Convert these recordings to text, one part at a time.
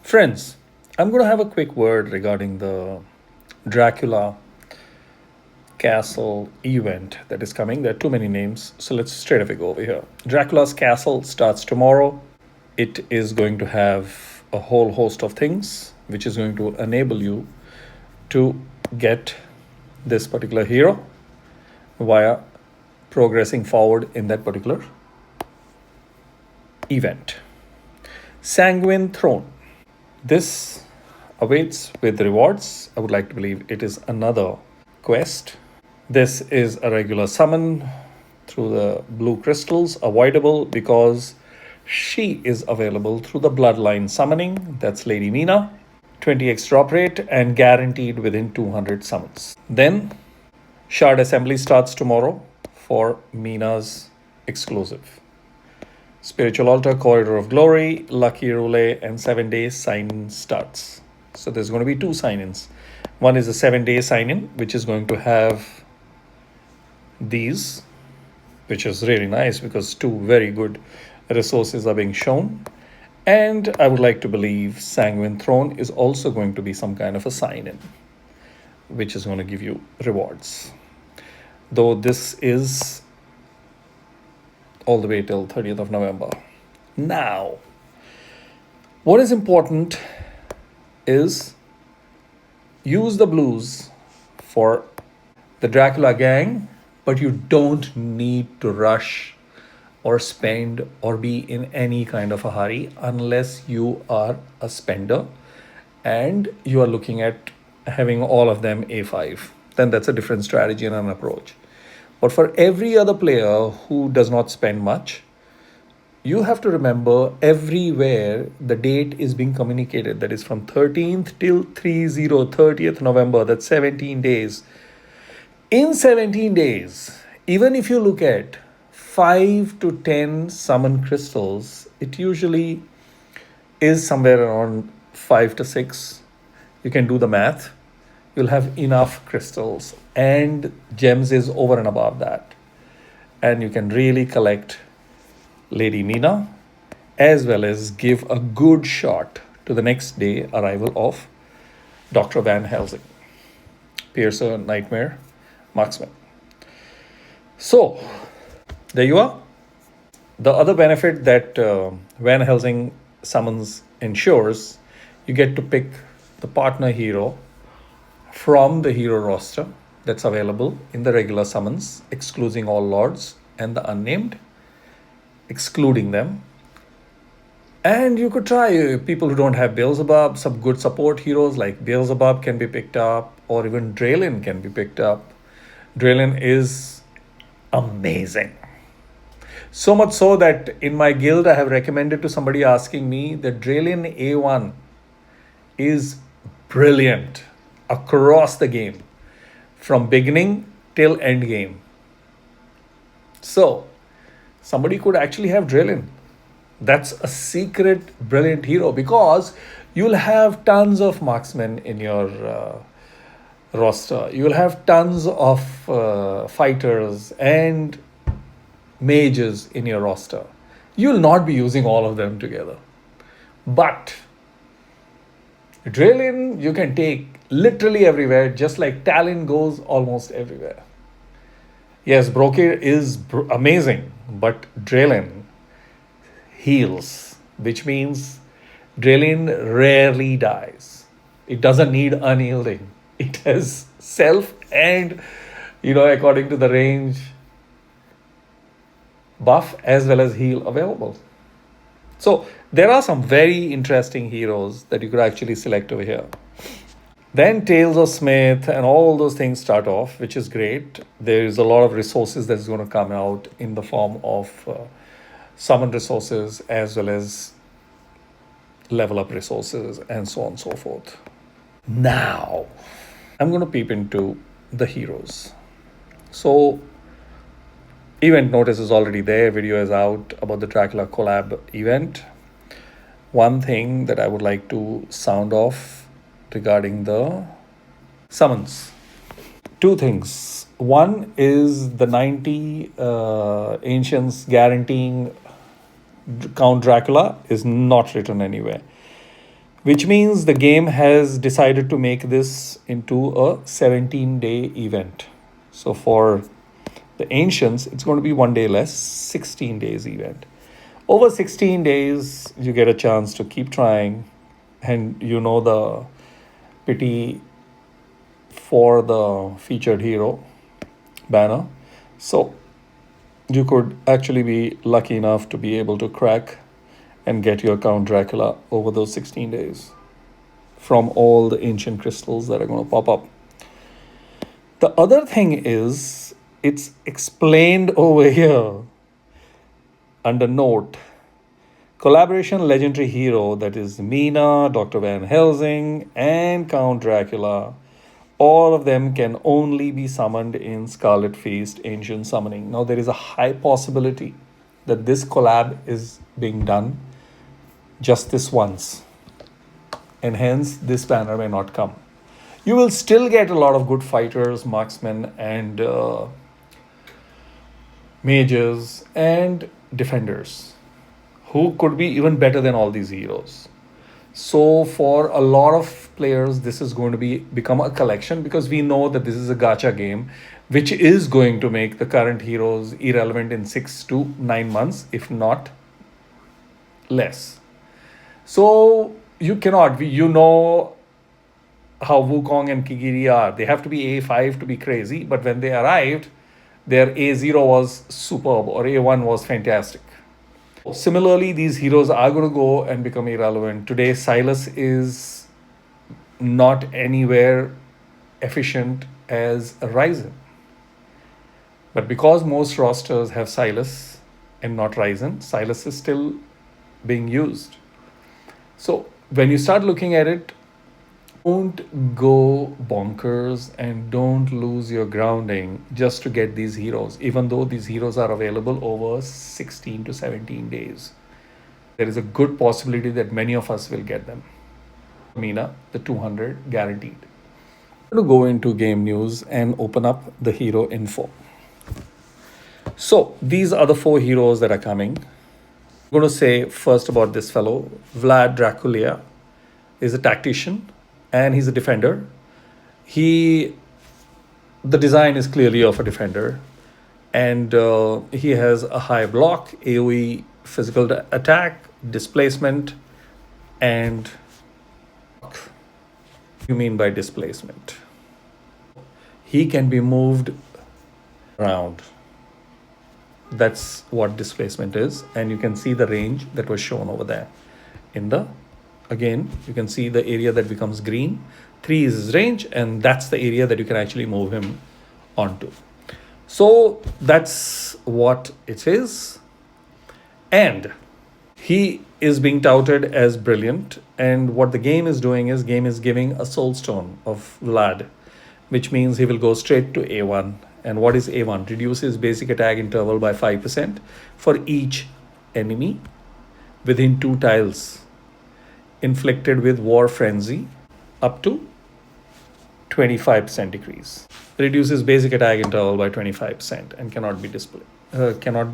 Friends, I'm going to have a quick word regarding the Dracula Castle event that is coming. There are too many names, so let's straight away go over here. Dracula's Castle starts tomorrow. It is going to have a whole host of things which is going to enable you to get this particular hero via progressing forward in that particular event. Sanguine Throne. This awaits with rewards. I would like to believe it is another quest. This is a regular summon through the blue crystals, avoidable because she is available through the bloodline summoning. That's Lady Mina. 20x drop rate and guaranteed within 200 summons. Then Shard Assembly starts tomorrow for Mina's exclusive. Spiritual Altar, Corridor of Glory, Lucky Roulette, and 7 days sign-in starts. So there's going to be two sign-ins. One is a 7-day sign-in, which is going to have these, which is really nice because two very good resources are being shown. And I would like to believe Sanguine Throne is also going to be some kind of a sign-in, which is going to give you rewards. Though this is all the way till 30th of November. Now, what is important is use the blues for the Dracula gang, but you don't need to rush or spend or be in any kind of a hurry unless you are a spender and you are looking at having all of them A5. Then that's a different strategy and an approach. But for every other player who does not spend much, you have to remember everywhere the date is being communicated. That is from 13th till 30th November. That's 17 days. In 17 days, even if you look at 5 to 10 summon crystals, it usually is somewhere around 5 to 6. You can do the math. You'll have enough crystals, and gems is over and above that. And you can really collect Lady Mina as well as give a good shot to the next day arrival of Dr. Van Helsing, Piercer, Nightmare, Marksman. So, there you are. The other benefit that Van Helsing summons ensures, you get to pick the partner hero from the hero roster that's available in the regular summons, excluding all lords and the unnamed, excluding them. And you could try people who don't have Beelzebub, some good support heroes like Beelzebub can be picked up, or even Dralin can be picked up. Dralin is amazing. So much so that in my guild I have recommended to somebody asking me that Dralin A1 is brilliant across the game, from beginning till end game. So, somebody could actually have Dralin. That's a secret brilliant hero because you'll have tons of marksmen in your roster. You'll have tons of fighters and mages in your roster. You'll not be using all of them together. But Dralin you can take literally everywhere, just like Talon goes almost everywhere. Yes, Brocade is amazing, but Dralin heals, which means Dralin rarely dies. It doesn't need unyielding. It has self and, according to the range, buff as well as heal available. So there are some very interesting heroes that you could actually select over here. Then Tales of Smith and all those things start off, which is great. There is a lot of resources that's going to come out in the form of summon resources as well as level up resources and so on and so forth. Now, I'm going to peep into the heroes. So, event notice is already there. Video is out about the Dracula collab event. One thing that I would like to sound off regarding the summons. Two things. One is the 90 ancients guaranteeing Count Dracula is not written anywhere. which means the game has decided to make this into a 17-day event. So for the ancients, it's going to be 1 day less, 16 days event. Over 16 days, you get a chance to keep trying, and you know the pity for the featured hero banner. So you could actually be lucky enough to be able to crack and get your Count Dracula over those 16 days from all the ancient crystals that are going to pop up. The other thing is, it's explained over here under note. Collaboration legendary hero, that is Mina, Dr. Van Helsing, and Count Dracula. All of them can only be summoned in Scarlet Feast Ancient Summoning. Now, there is a high possibility that this collab is being done just this once, and hence this banner may not come. You will still get a lot of good fighters, marksmen, and mages, and defenders who could be even better than all these heroes. So for a lot of players, this is going to become a collection, because we know that this is a gacha game, which is going to make the current heroes irrelevant in 6 to 9 months, if not less. So you cannot, you know how Wukong and Kigiri are. They have to be A5 to be crazy, but when they arrived, their A0 was superb, or A1 was fantastic. Similarly, these heroes are going to go and become irrelevant. Today, Silas is not anywhere efficient as a Ryzen. But because most rosters have Silas and not Ryzen, Silas is still being used. So when you start looking at it, don't go bonkers and don't lose your grounding just to get these heroes, even though these heroes are available over 16 to 17 days. There is a good possibility that many of us will get them. Mina, the 200 guaranteed. I'm going to go into game news and open up the hero info. So these are the 4 heroes that are coming. I'm going to say first about this fellow. Vlad Dracula is a tactician and he's a defender. The design is clearly of a defender, and he has a high block, AoE physical attack, displacement, and what do you mean by displacement? He can be moved around. That's what displacement is, and you can see the range that was shown over there. Again, you can see the area that becomes green. 3 is his range, and that's the area that you can actually move him onto. So that's what it is. And he is being touted as brilliant. And what the game is doing is, game is giving a soul stone of Vlad, which means he will go straight to A1. And what is A1? Reduces basic attack interval by 5% for each enemy within 2 tiles inflicted with War Frenzy, up to 25% decrease. Reduces basic attack interval by 25% and cannot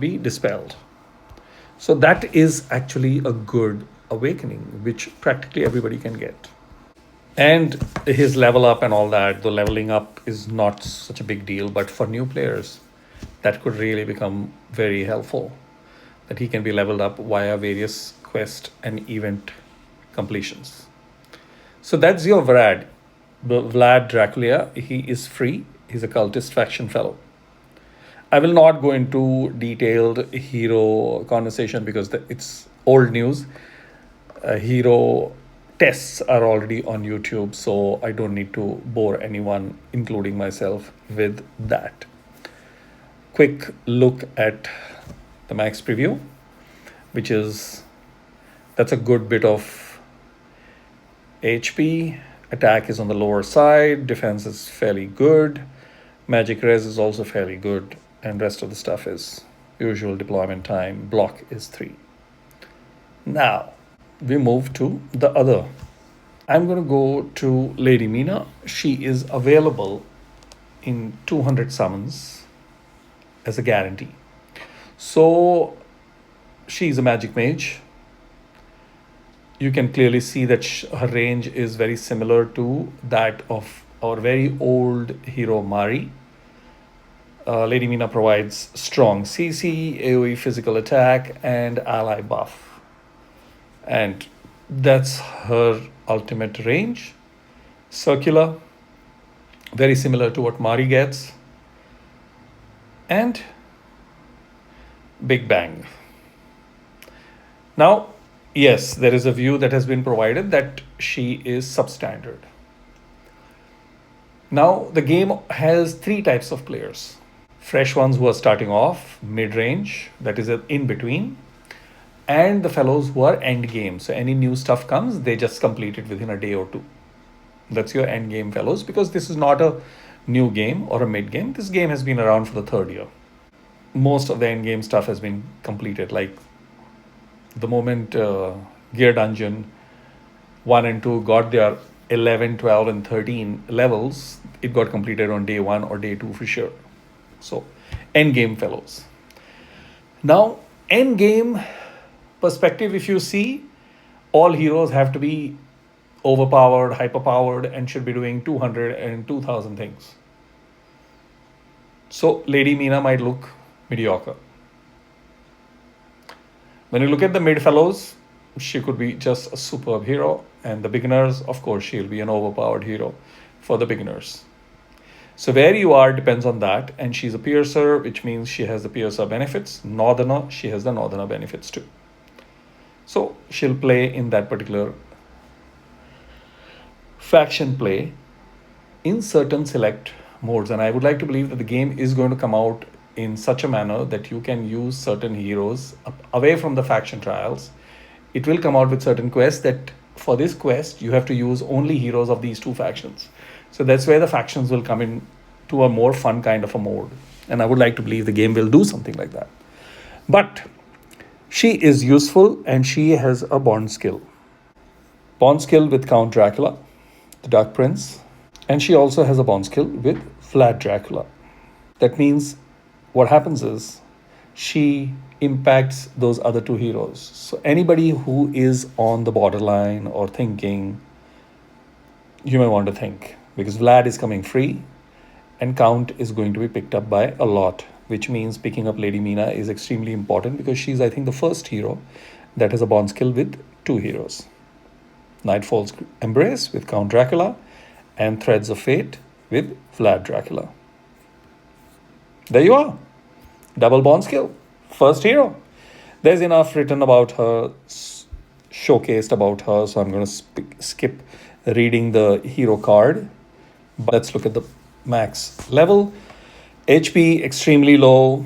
be dispelled. So that is actually a good awakening, which practically everybody can get. And his level up and all that, the leveling up is not such a big deal, but for new players, that could really become very helpful, that he can be leveled up via various quest and event completions. So that's your Vlad Dracula. He is free. He's a cultist faction fellow. I will not go into detailed hero conversation because it's old news. Hero tests are already on YouTube, so I don't need to bore anyone, including myself, with that. Quick look at the max preview, that's a good bit of HP. Attack is on the lower side, defense is fairly good, magic res is also fairly good, and rest of the stuff is usual deployment time. Block is 3. Now we move to the other. I'm going to go to Lady Mina. She is available in 200 summons as a guarantee. So she's a magic mage. You can clearly see that her range is very similar to that of our very old hero Mari. Lady Mina provides strong CC, AoE physical attack, and ally buff. And that's her ultimate range. Circular, very similar to what Mari gets. And Big Bang. Now, yes, there is a view that has been provided that she is substandard. Now, the game has three types of players. Fresh ones who are starting off, mid-range, that is in between, and the fellows who are end game. So any new stuff comes, they just complete it within a day or two. That's your end game fellows, because this is not a new game or a mid game. This game has been around for the third year. Most of the end game stuff has been completed. Like the moment Gear Dungeon 1 and 2 got their 11, 12, and 13 levels, it got completed on day 1 or day 2 for sure. So, end game fellows. Now, end game perspective, if you see, all heroes have to be overpowered, hyperpowered, and should be doing 200 and 2000 things. So, Lady Mina might look mediocre. When you look at the mid fellows, she could be just a superb hero, and the beginners, of course, she'll be an overpowered hero for the beginners. So where you are depends on that, and she's a piercer, which means she has the piercer benefits. Northerner, she has the northerner benefits too. So she'll play in that particular faction play in certain select modes, and I would like to believe that the game is going to come out in such a manner that you can use certain heroes away from the faction trials. It will come out with certain quests that for this quest you have to use only heroes of these two factions. So that's where the factions will come in to a more fun kind of a mode, and I would like to believe the game will do something like that. But she is useful, and she has a bond skill with Count Dracula, the Dark Prince, and she also has a bond skill with Vlad Dracula. That means what happens is she impacts those other two heroes. So anybody who is on the borderline or thinking, you may want to think, because Vlad is coming free and Count is going to be picked up by a lot, which means picking up Lady Mina is extremely important, because she's, I think, the first hero that has a bond skill with two heroes. Nightfall's Embrace with Count Dracula and Threads of Fate with Vlad Dracula. There you are. Double bond skill. First hero. There's enough written about her, showcased about her, so I'm going to skip reading the hero card. But let's look at the max level. HP extremely low.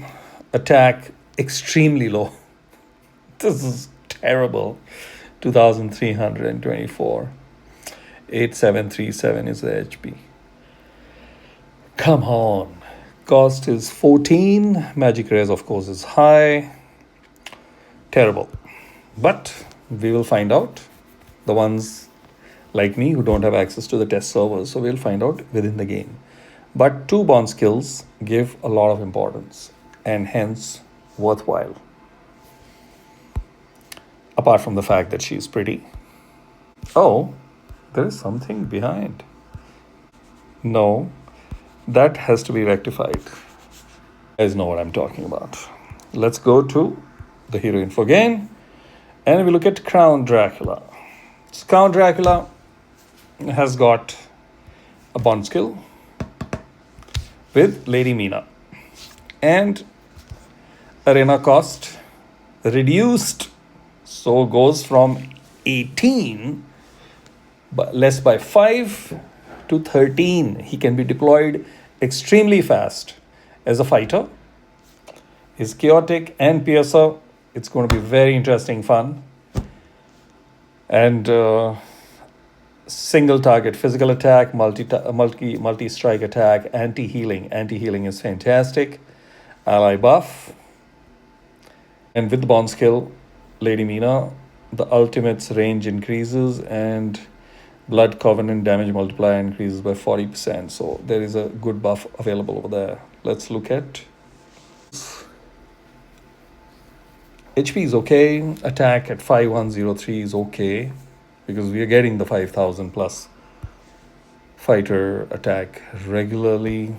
Attack extremely low. This is terrible. 2324. 8737 is the HP. Come on. Cost is 14. Magic rares, of course, is high. Terrible. But we will find out. The ones like me who don't have access to the test servers, so we'll find out within the game. But two bond skills give a lot of importance and hence worthwhile. Apart from the fact that she's pretty. Oh, there is something behind. No, that has to be rectified. You guys know what I'm talking about. Let's go to the hero info again, and we look at Count Dracula. So Count Dracula has got a bond skill with Lady Mina, and arena cost reduced, so goes from 18 but less by 5 to 13. He can be deployed extremely fast as a fighter. Is chaotic and piercer. It's going to be very interesting fun. And single target physical attack, multi strike attack, anti-healing. Anti-healing is fantastic. Ally buff. And with the bond skill, Lady Mina, the ultimate's range increases and Blood Covenant damage multiplier increases by 40%. So there is a good buff available over there. Let's look at HP is okay. Attack at 5103 is okay. because we are getting the 5,000 plus fighter attack regularly.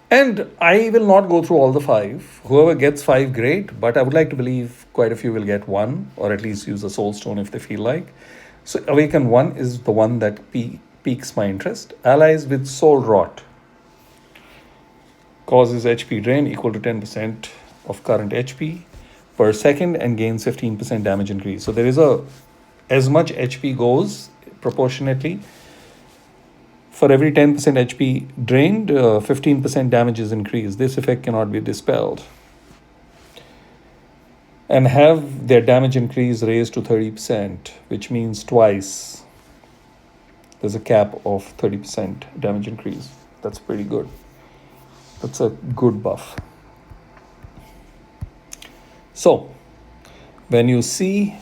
And I will not go through all the 5. Whoever gets 5, great. But I would like to believe quite a few will get 1, or at least use a soul stone if they feel like. So Awaken 1 is the one that piques my interest. Allies with Soul Rot causes HP drain equal to 10% of current HP per second and gains 15% damage increase. So there is as much HP goes proportionately. For every 10% HP drained, 15% damage is increased. This effect cannot be dispelled. And have their damage increase raised to 30%, which means twice. There's a cap of 30% damage increase. That's pretty good. That's a good buff. So, when you see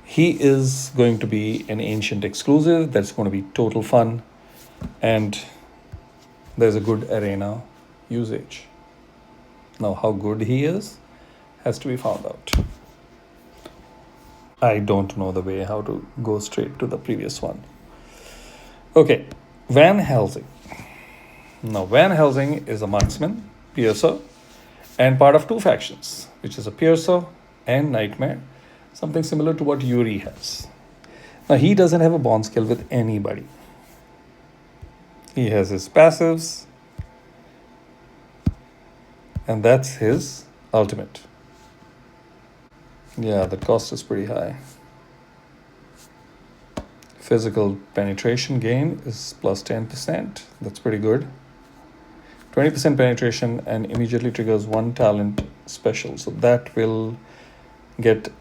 he is going to be an ancient exclusive, that's going to be total fun, and there's a good arena usage. Now, how good he is has to be found out. I don't know the way how to go straight to the previous one. Okay, Van Helsing. Now, Van Helsing is a marksman, piercer, and part of 2 factions, which is a piercer and nightmare, something similar to what Yuri has. Now, he doesn't have a bond skill with anybody. He has his passives, and that's his ultimate. Yeah, the cost is pretty high. Physical penetration gain is plus 10%. That's pretty good. 20% penetration and immediately triggers 1 talent special. So that will get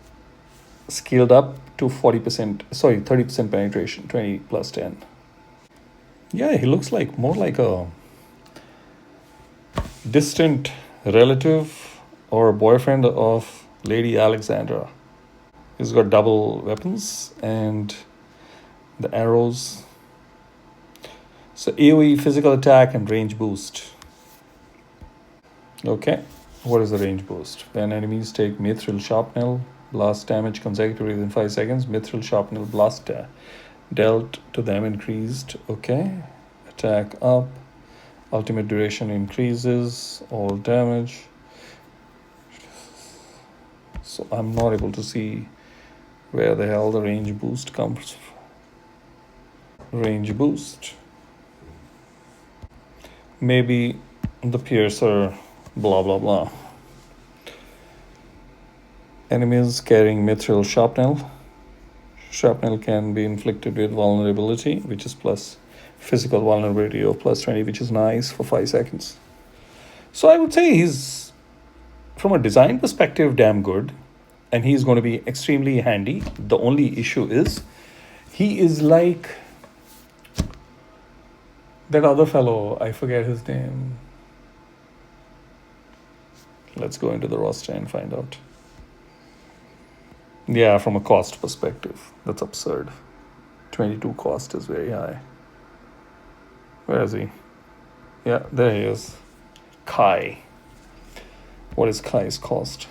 scaled up to 30% penetration, 20 plus 10. Yeah, he looks like more like a distant relative or boyfriend of Lady Alexandra. He's got double weapons and the arrows. So AoE, physical attack, and range boost. Okay, what is the range boost? When enemies take Mithril Sharpnel blast damage consecutively within 5 seconds, Mithril Sharpnel blast dealt to them increased. Okay, attack up, ultimate duration increases, all damage. So I'm not able to see where the hell the range boost comes from. Range boost. Maybe the piercer, blah blah blah. Enemies carrying Mithril Sharpnel. Shrapnel can be inflicted with vulnerability, which is plus physical vulnerability of plus 20, which is nice for 5 seconds. So I would say he's, from a design perspective, damn good. And he's going to be extremely handy. The only issue is, he is like that other fellow, I forget his name. Let's go into the roster and find out. Yeah, from a cost perspective, that's absurd. 22 cost is very high. Where is he? Yeah, there he is. Kai. What is Kai's cost?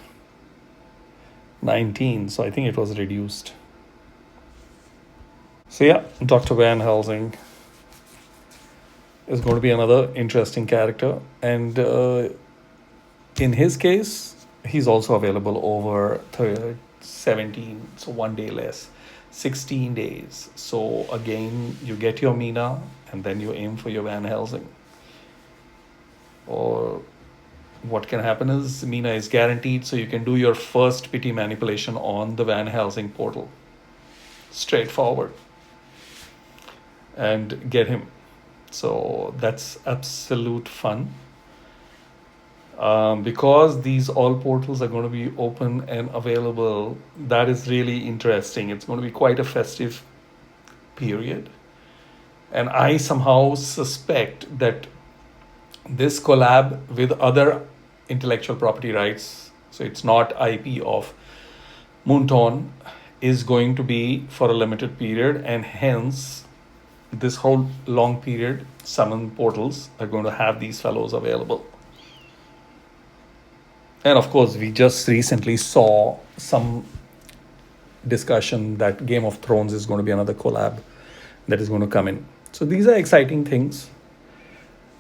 19, so I think it was reduced. So yeah, Dr. Van Helsing is going to be another interesting character. And in his case, he's also available over 17, so 1 day less, 16 days. So again, you get your Mina and then you aim for your Van Helsing. Or what can happen is Mina is guaranteed, so you can do your first pity manipulation on the Van Helsing portal. Straightforward. And get him. So that's absolute fun. Because these all portals are going to be open and available, that is really interesting. It's going to be quite a festive period. And I somehow suspect that this collab with other intellectual property rights, so it's not IP of Moonton, is going to be for a limited period, and hence this whole long period summon portals are going to have these fellows available. And of course, we just recently saw some discussion that Game of Thrones is going to be another collab that is going to come in. So these are exciting things.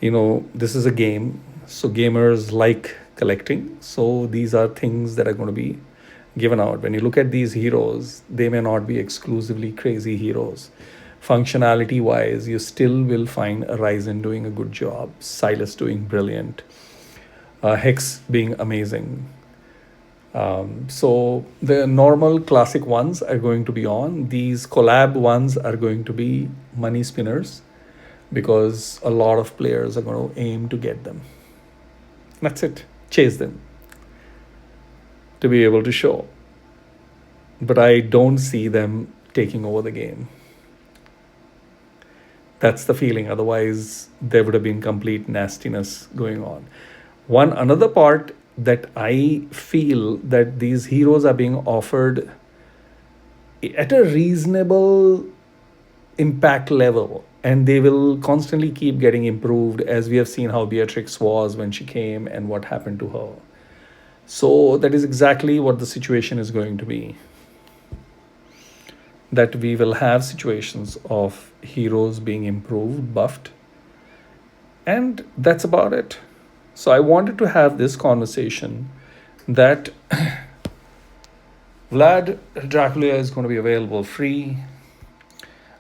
This is a game, so gamers like collecting. So these are things that are going to be given out. When you look at these heroes, they may not be exclusively crazy heroes. Functionality wise, you still will find Ryzen doing a good job, Silas doing brilliant, Hex being amazing. So the normal classic ones are going to be on. These collab ones are going to be money spinners because a lot of players are going to aim to get them. That's it. Chase them to be able to show. But I don't see them taking over the game. That's the feeling. Otherwise, there would have been complete nastiness going on. Another part that I feel that these heroes are being offered at a reasonable impact level, and they will constantly keep getting improved, as we have seen how Beatrix was when she came and what happened to her. So that is exactly what the situation is going to be, that we will have situations of heroes being improved, buffed, and that's about it. So I wanted to have this conversation that Vlad Dracula is going to be available free.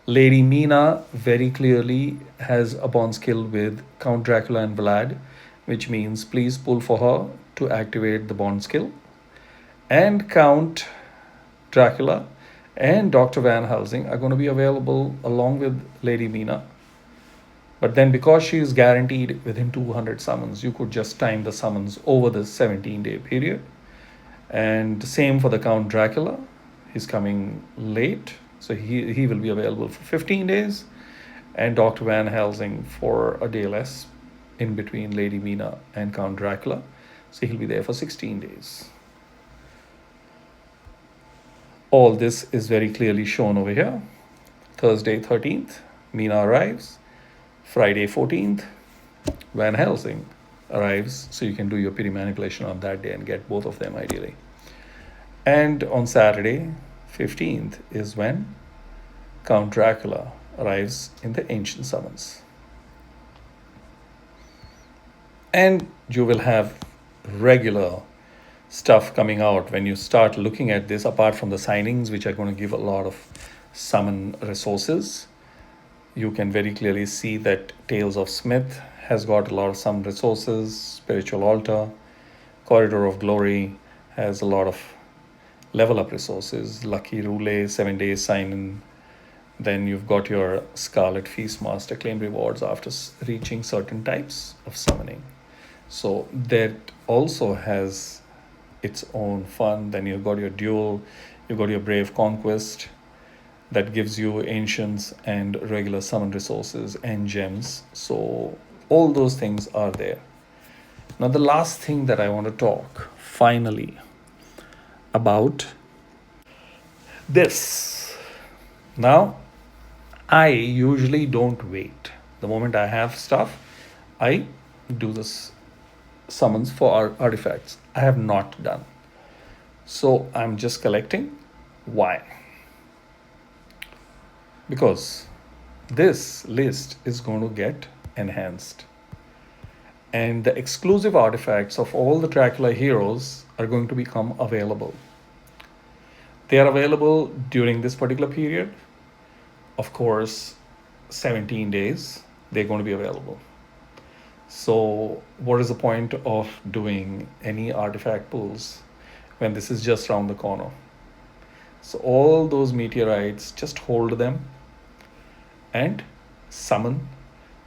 Lady Mina very clearly has a bond skill with Count Dracula and Vlad, which means please pull for her to activate the bond skill. And Count Dracula and Dr. Van Helsing are going to be available along with Lady Mina. But then because she is guaranteed within 200 summons, you could just time the summons over the 17-day period. And same for the Count Dracula. He's coming late, so he will be available for 15 days. And Dr. Van Helsing for a day less in between Lady Mina and Count Dracula. So he'll be there for 16 days. All this is very clearly shown over here. Thursday 13th, Mina arrives. Friday 14th, Van Helsing arrives, so you can do your pity manipulation on that day and get both of them ideally. And on Saturday 15th is when Count Dracula arrives in the Ancient Summons. And you will have regular stuff coming out when you start looking at this, apart from the signings, which are going to give a lot of summon resources. You can very clearly see that Tales of Smith has got a lot of some resources. Spiritual Altar, Corridor of Glory has a lot of level up resources. Lucky Roulette, 7 days sign in. Then you've got your Scarlet Feastmaster, claim rewards after reaching certain types of summoning. So that also has its own fun. Then you've got your duel, you've got your Brave Conquest, that gives you ancients and regular summon resources and gems. So all those things are there. Now the last thing that I want to talk finally about this. Now I usually don't wait. The moment I have stuff, I do this summons for artifacts. I have not done. So I'm just collecting. Why? Because this list is going to get enhanced. And the exclusive artifacts of all the Dracula heroes are going to become available. They are available during this particular period. Of course, 17 days, they're going to be available. So what is the point of doing any artifact pulls when this is just around the corner? So all those meteorites, just hold them and summon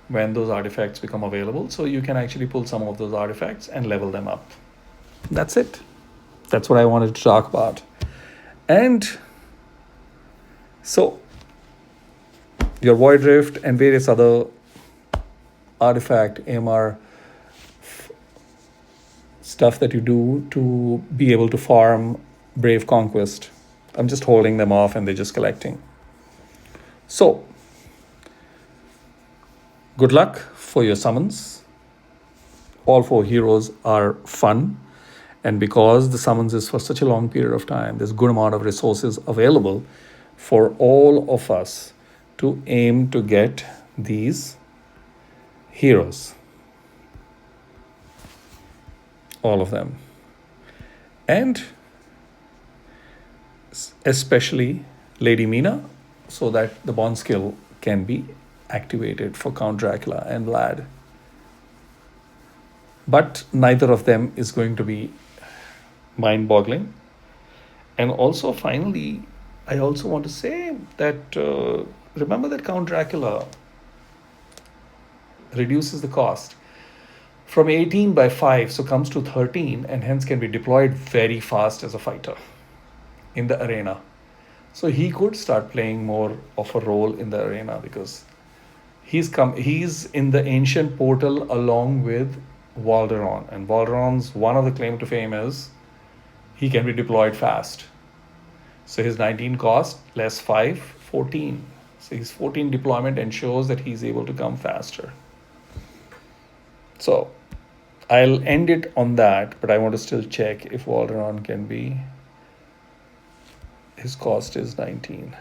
when those artifacts become available, so you can actually pull some of those artifacts and level them up. That's it. That's what I wanted to talk about. And so your Void Rift and various other artifact AMR stuff that you do to be able to farm Brave Conquest, I'm just holding them off and they're just collecting. So good luck for your summons. All 4 heroes are fun And because the summons is for such a long period of time, there's a good amount of resources available for all of us to aim to get these heroes. All of them. And especially Lady Mina, so that the bond skill can be activated for Count Dracula and Vlad. But neither of them is going to be mind-boggling. And also, finally, I also want to say that remember that Count Dracula reduces the cost from 18 by 5, so comes to 13, and hence can be deployed very fast as a fighter in the arena. So he could start playing more of a role in the arena because he's in the ancient portal along with Valderon, and Valderon's one of the claim to fame is he can be deployed fast. So his 19 cost less 5, 14. So his 14 deployment ensures that he's able to come faster. So I'll end it on that, but I want to still check if Valderon can be. His cost is 19.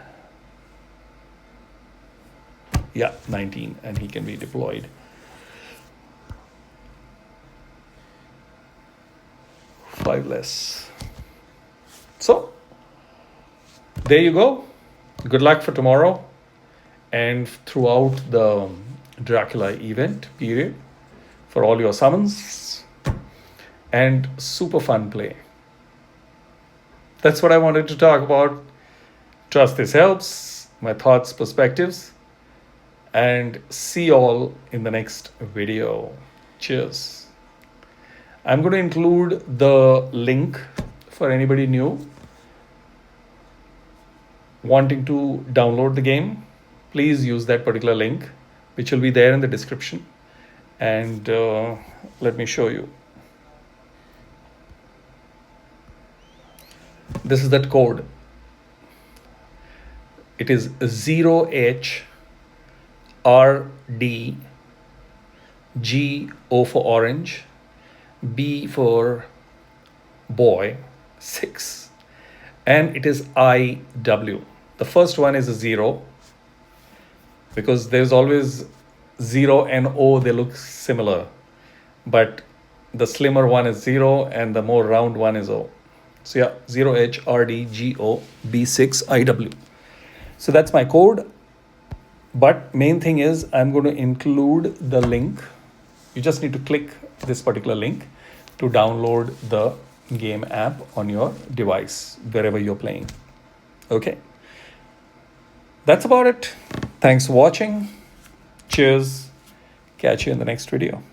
Yeah, 19, and he can be deployed. Five less. So there you go. Good luck for tomorrow and throughout the Dracula event period for all your summons, and super fun play. That's what I wanted to talk about. Trust this helps, my thoughts, perspectives, and see you all in the next video. Cheers. I'm going to include the link for anybody new wanting to download the game. Please use that particular link, which will be there in the description. And let me show you. This is that code. It is 0H RD G O for orange, B for boy, 6, and it is IW. The first one is a 0 because there's always 0 and O, they look similar, but the slimmer one is 0 and the more round one is O. So yeah, 0HRDGO B6IW. So that's my code. But main thing is I'm going to include the link. You just need to click this particular link to download the game app on your device, wherever you're playing. Okay. That's about it. Thanks for watching. Cheers. Catch you in the next video.